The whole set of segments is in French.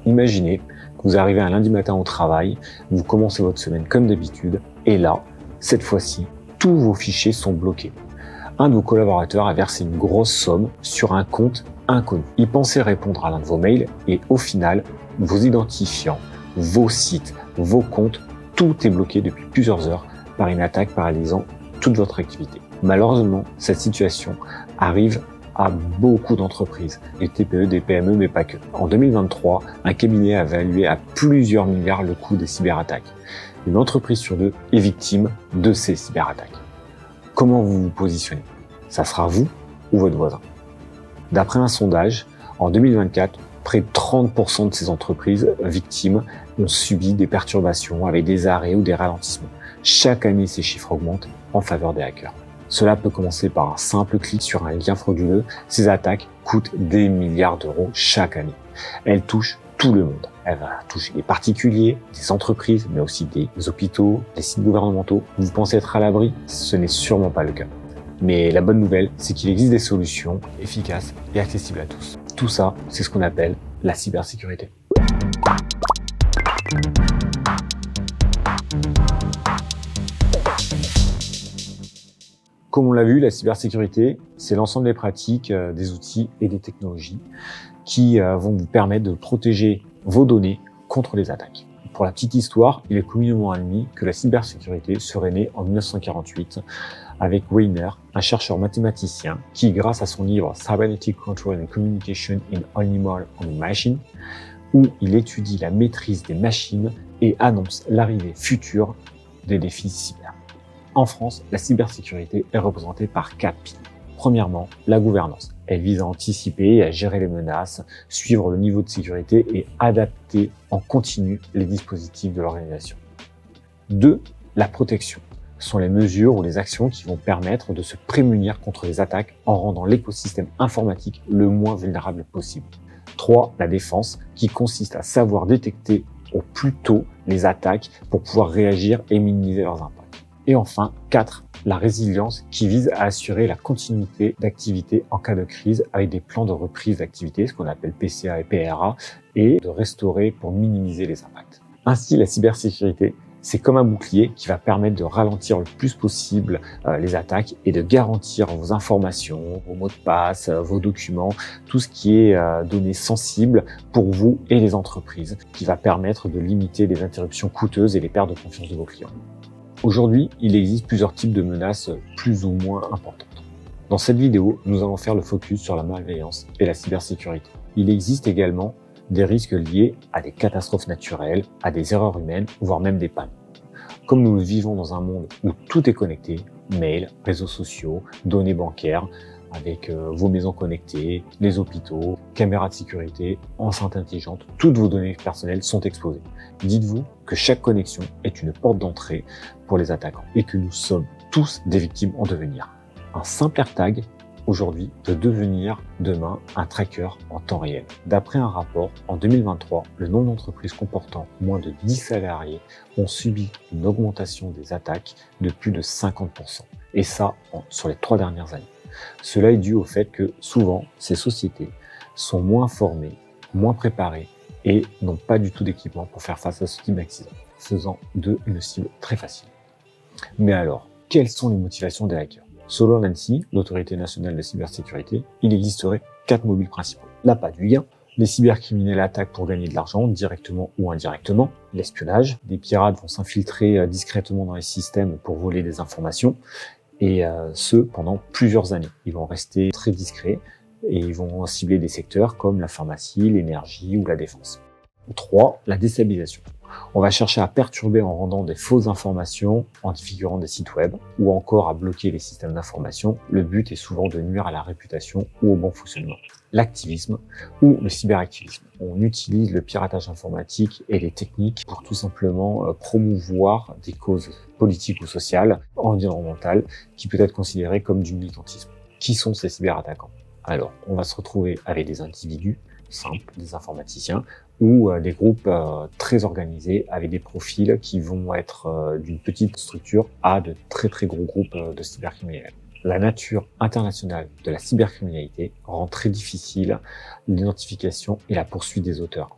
Imaginez que vous arrivez un lundi matin au travail, vous commencez votre semaine comme d'habitude, et là, cette fois-ci, tous vos fichiers sont bloqués. Un de vos collaborateurs a versé une grosse somme sur un compte inconnu. Il pensait répondre à l'un de vos mails et au final, vos identifiants, vos sites, vos comptes, tout est bloqué depuis plusieurs heures par une attaque paralysant toute votre activité. Malheureusement, cette situation arrive à beaucoup d'entreprises, des TPE, des PME, mais pas que. En 2023, un cabinet a évalué à plusieurs milliards le coût des cyberattaques. Une entreprise sur deux est victime de ces cyberattaques. Comment vous vous positionnez? Ça sera vous ou votre voisin? D'après un sondage, en 2024, près de 30% de ces entreprises victimes ont subi des perturbations avec des arrêts ou des ralentissements. Chaque année, ces chiffres augmentent en faveur des hackers. Cela peut commencer par un simple clic sur un lien frauduleux. Ces attaques coûtent des milliards d'euros chaque année. Elles touchent tout le monde. Elles vont toucher les particuliers, des entreprises, mais aussi des hôpitaux, des sites gouvernementaux. Vous pensez être à l'abri? Ce n'est sûrement pas le cas. Mais la bonne nouvelle, c'est qu'il existe des solutions efficaces et accessibles à tous. Tout ça, c'est ce qu'on appelle la cybersécurité. Comme on l'a vu, la cybersécurité, c'est l'ensemble des pratiques, des outils et des technologies qui vont vous permettre de protéger vos données contre les attaques. Pour la petite histoire, il est communément admis que la cybersécurité serait née en 1948 avec Weiner, un chercheur mathématicien qui, grâce à son livre Cybernetic Control and Communication in Animal and Machine, où il étudie la maîtrise des machines et annonce l'arrivée future des défis cyber. En France, la cybersécurité est représentée par 4 piliers. Premièrement, la gouvernance. Elle vise à anticiper et à gérer les menaces, suivre le niveau de sécurité et adapter en continu les dispositifs de l'organisation. 2. La protection. Ce sont les mesures ou les actions qui vont permettre de se prémunir contre les attaques en rendant l'écosystème informatique le moins vulnérable possible. 3. La défense, qui consiste à savoir détecter au plus tôt les attaques pour pouvoir réagir et minimiser leurs impacts. Et enfin, 4, la résilience qui vise à assurer la continuité d'activité en cas de crise avec des plans de reprise d'activité, ce qu'on appelle PCA et PRA, et de restaurer pour minimiser les impacts. Ainsi, la cybersécurité, c'est comme un bouclier qui va permettre de ralentir le plus possible les attaques et de garantir vos informations, vos mots de passe, vos documents, tout ce qui est données sensibles pour vous et les entreprises, qui va permettre de limiter les interruptions coûteuses et les pertes de confiance de vos clients. Aujourd'hui, il existe plusieurs types de menaces plus ou moins importantes. Dans cette vidéo, nous allons faire le focus sur la malveillance et la cybersécurité. Il existe également des risques liés à des catastrophes naturelles, à des erreurs humaines, voire même des pannes. Comme nous vivons dans un monde où tout est connecté, mails, réseaux sociaux, données bancaires, avec vos maisons connectées, les hôpitaux, caméras de sécurité, enceintes intelligentes, toutes vos données personnelles sont exposées. Dites-vous que chaque connexion est une porte d'entrée pour les attaquants et que nous sommes tous des victimes en devenir. Un simple AirTag, aujourd'hui, peut devenir demain un tracker en temps réel. D'après un rapport, en 2023, le nombre d'entreprises comportant moins de 10 salariés ont subi une augmentation des attaques de plus de 50%. Et ça, sur les 3 dernières années. Cela est dû au fait que souvent, ces sociétés sont moins formées, moins préparées et n'ont pas du tout d'équipement pour faire face à ce type d'accident, faisant d'eux une cible très facile. Mais alors, quelles sont les motivations des hackers? Selon l'ANSSI, l'autorité nationale de cybersécurité, il existerait 4 mobiles principaux. L'appât du gain, les cybercriminels attaquent pour gagner de l'argent, directement ou indirectement. L'espionnage, des pirates vont s'infiltrer discrètement dans les systèmes pour voler des informations. Et ce, pendant plusieurs années. Ils vont rester très discrets et ils vont cibler des secteurs comme la pharmacie, l'énergie ou la défense. 3. La déstabilisation. On va chercher à perturber en rendant des fausses informations, en défigurant des sites web ou encore à bloquer les systèmes d'information. Le but est souvent de nuire à la réputation ou au bon fonctionnement. L'activisme ou le cyberactivisme. On utilise le piratage informatique et les techniques pour tout simplement promouvoir des causes politiques ou sociales, environnementales, qui peut être considérées comme du militantisme. Qui sont ces cyberattaquants? Alors, on va se retrouver avec des individus simples, des informaticiens, ou des groupes très organisés avec des profils qui vont être d'une petite structure à de très très gros groupes de cybercriminels. La nature internationale de la cybercriminalité rend très difficile l'identification et la poursuite des auteurs,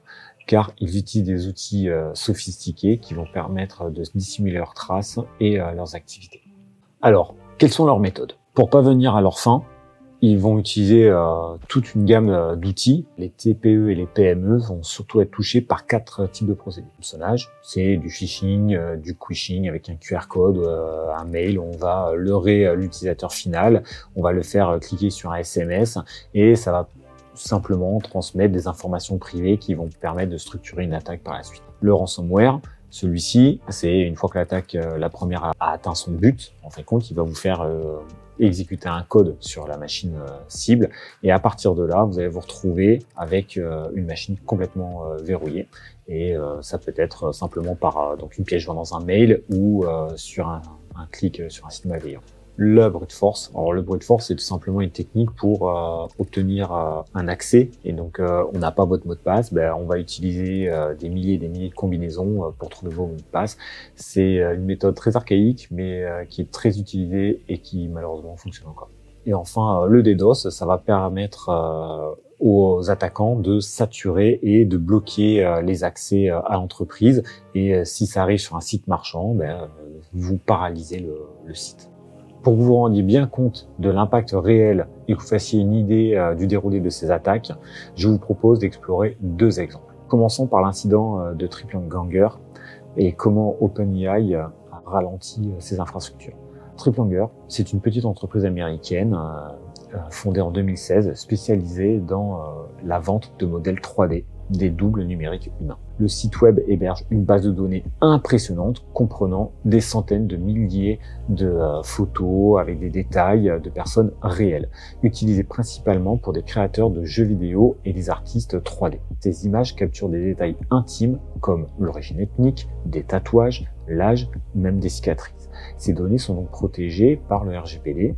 car ils utilisent des outils sophistiqués qui vont permettre de dissimuler leurs traces et leurs activités. Alors, quelles sont leurs méthodes? Pour parvenir à leur fin, ils vont utiliser toute une gamme d'outils. Les TPE et les PME vont surtout être touchés par 4 types de procédés. Le hameçonnage, c'est du phishing, du quishing avec un QR code, un mail. On va leurrer l'utilisateur final, on va le faire cliquer sur un SMS et ça va simplement transmettre des informations privées qui vont permettre de structurer une attaque par la suite. Le ransomware, celui-ci, c'est une fois que l'attaque, la première a atteint son but, en fin de compte, il va vous faire exécuter un code sur la machine cible et à partir de là, vous allez vous retrouver avec une machine complètement verrouillée et ça peut être simplement par donc une pièce jointe dans un mail ou sur un clic sur un site malveillant. Le brute force. Alors le brute force, c'est tout simplement une technique pour obtenir un accès. Et donc, on n'a pas votre mot de passe. On va utiliser des milliers et des milliers de combinaisons pour trouver vos mots de passe. C'est une méthode très archaïque, mais qui est très utilisée et qui malheureusement fonctionne encore. Et enfin, le DDoS, ça va permettre aux attaquants de saturer et de bloquer les accès à l'entreprise. Et si ça arrive sur un site marchand, vous paralysez le site. Pour que vous vous rendiez bien compte de l'impact réel et que vous fassiez une idée du déroulé de ces attaques, je vous propose d'explorer 2 exemples. Commençons par l'incident de TripLanger et comment OpenAI a ralenti ses infrastructures. TripLanger, c'est une petite entreprise américaine fondée en 2016, spécialisée dans la vente de modèles 3D des doubles numériques humains. Le site web héberge une base de données impressionnante comprenant des centaines de milliers de photos avec des détails de personnes réelles, utilisées principalement pour des créateurs de jeux vidéo et des artistes 3D. Ces images capturent des détails intimes comme l'origine ethnique, des tatouages, l'âge, même des cicatrices. Ces données sont donc protégées par le RGPD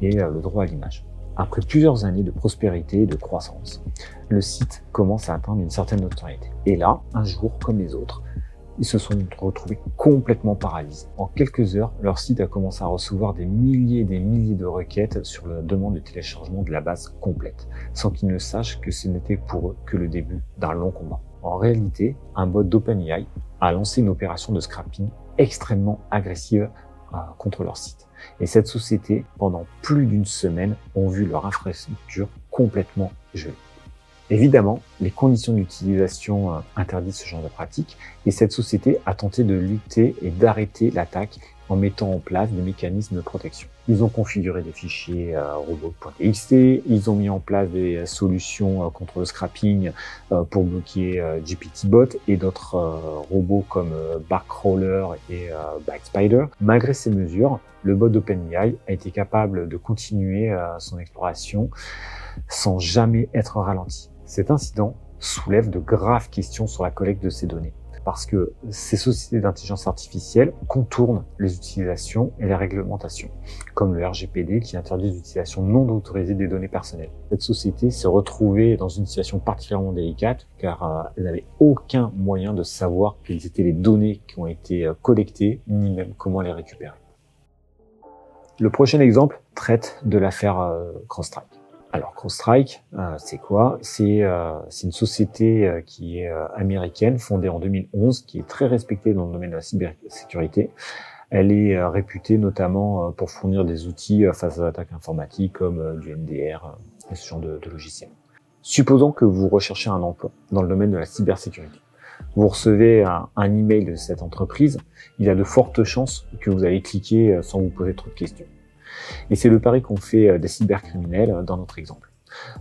et le droit à l'image. Après plusieurs années de prospérité et de croissance, le site commence à atteindre une certaine notoriété. Et là, un jour, comme les autres, ils se sont retrouvés complètement paralysés. En quelques heures, leur site a commencé à recevoir des milliers et des milliers de requêtes sur la demande de téléchargement de la base complète, sans qu'ils ne sachent que ce n'était pour eux que le début d'un long combat. En réalité, un bot d'OpenAI a lancé une opération de scrapping extrêmement agressive contre leur site. Et cette société, pendant plus d'une semaine, ont vu leur infrastructure complètement gelée. Évidemment, les conditions d'utilisation interdisent ce genre de pratique et cette société a tenté de lutter et d'arrêter l'attaque en mettant en place des mécanismes de protection. Ils ont configuré des fichiers robots.txt, ils ont mis en place des solutions contre le scrapping pour bloquer GPTbot et d'autres robots comme Barkcrawler et Backspider. Malgré ces mesures, le bot d'OpenAI a été capable de continuer son exploration sans jamais être ralenti. Cet incident soulève de graves questions sur la collecte de ces données, parce que ces sociétés d'intelligence artificielle contournent les utilisations et les réglementations, comme le RGPD qui interdit l'utilisation non autorisée des données personnelles. Cette société s'est retrouvée dans une situation particulièrement délicate, car elle n'avait aucun moyen de savoir quelles étaient les données qui ont été collectées, ni même comment les récupérer. Le prochain exemple traite de l'affaire CrowdStrike. Alors CrowdStrike, c'est quoi? C'est une société qui est américaine, fondée en 2011, qui est très respectée dans le domaine de la cybersécurité. Elle est réputée notamment pour fournir des outils face aux attaques informatiques comme du MDR et ce genre de logiciels. Supposons que vous recherchez un emploi dans le domaine de la cybersécurité. Vous recevez un email de cette entreprise, il y a de fortes chances que vous allez cliquer sans vous poser trop de questions. Et c'est le pari qu'ont fait des cybercriminels dans notre exemple.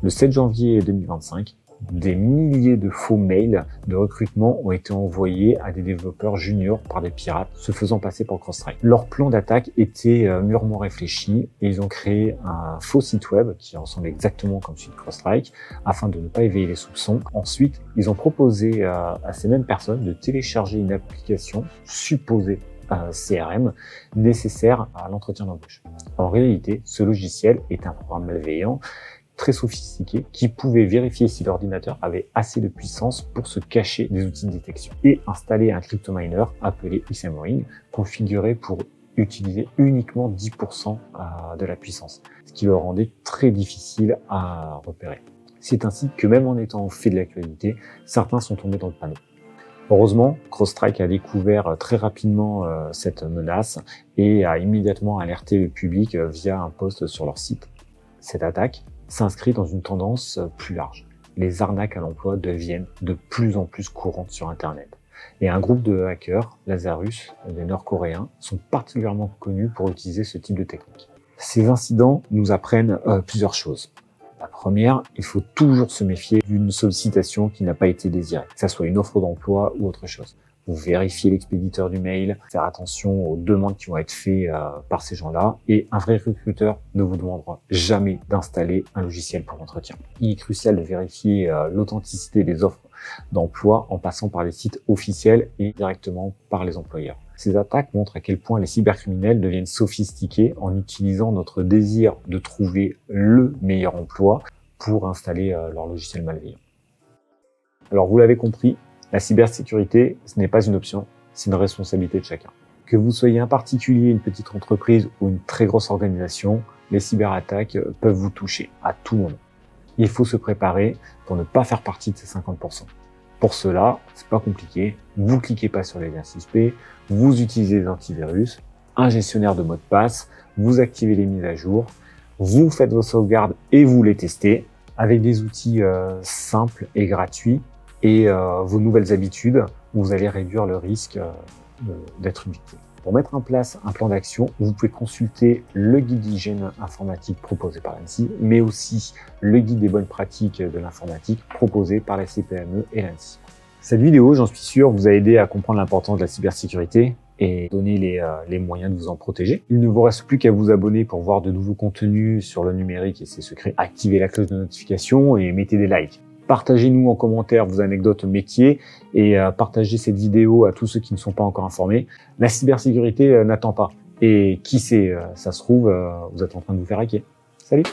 Le 7 janvier 2025, des milliers de faux mails de recrutement ont été envoyés à des développeurs juniors par des pirates se faisant passer pour CrowdStrike. Leur plan d'attaque était mûrement réfléchi et ils ont créé un faux site web qui ressemble exactement comme celui de CrowdStrike afin de ne pas éveiller les soupçons. Ensuite, ils ont proposé à ces mêmes personnes de télécharger une application supposée CRM nécessaire à l'entretien d'embauche. En réalité, ce logiciel est un programme malveillant très sophistiqué qui pouvait vérifier si l'ordinateur avait assez de puissance pour se cacher des outils de détection et installer un cryptominer appelé Xamarin configuré pour utiliser uniquement 10% de la puissance, ce qui le rendait très difficile à repérer. C'est ainsi que même en étant au fait de l'actualité, certains sont tombés dans le panneau. Heureusement, CrowdStrike a découvert très rapidement cette menace et a immédiatement alerté le public via un post sur leur site. Cette attaque s'inscrit dans une tendance plus large. Les arnaques à l'emploi deviennent de plus en plus courantes sur Internet. Et un groupe de hackers, Lazarus, des Nord-Coréens, sont particulièrement connus pour utiliser ce type de technique. Ces incidents nous apprennent plusieurs choses. La première, il faut toujours se méfier d'une sollicitation qui n'a pas été désirée, que ce soit une offre d'emploi ou autre chose. Vous vérifiez l'expéditeur du mail, faire attention aux demandes qui vont être faites par ces gens-là, et un vrai recruteur ne vous demandera jamais d'installer un logiciel pour l'entretien. Il est crucial de vérifier l'authenticité des offres d'emploi en passant par les sites officiels et directement par les employeurs. Ces attaques montrent à quel point les cybercriminels deviennent sophistiqués en utilisant notre désir de trouver le meilleur emploi pour installer leur logiciel malveillant. Alors vous l'avez compris, la cybersécurité, ce n'est pas une option, c'est une responsabilité de chacun. Que vous soyez un particulier, une petite entreprise ou une très grosse organisation, les cyberattaques peuvent vous toucher à tout moment. Il faut se préparer pour ne pas faire partie de ces 50%. Pour cela, c'est pas compliqué, vous cliquez pas sur les liens suspects, vous utilisez des antivirus, un gestionnaire de mots de passe, vous activez les mises à jour, vous faites vos sauvegardes et vous les testez avec des outils simples et gratuits et vos nouvelles habitudes, vous allez réduire le risque d'être une victime. Pour mettre en place un plan d'action, vous pouvez consulter le guide d'hygiène informatique proposé par l'ANSSI, mais aussi le guide des bonnes pratiques de l'informatique proposé par la CPME et l'ANSSI. Cette vidéo, j'en suis sûr, vous a aidé à comprendre l'importance de la cybersécurité et donner les moyens de vous en protéger. Il ne vous reste plus qu'à vous abonner pour voir de nouveaux contenus sur le numérique et ses secrets. Activez la cloche de notification et mettez des likes. Partagez-nous en commentaire vos anecdotes métiers et partagez cette vidéo à tous ceux qui ne sont pas encore informés. La cybersécurité n'attend pas. Et qui sait, ça se trouve, vous êtes en train de vous faire hacker. Salut!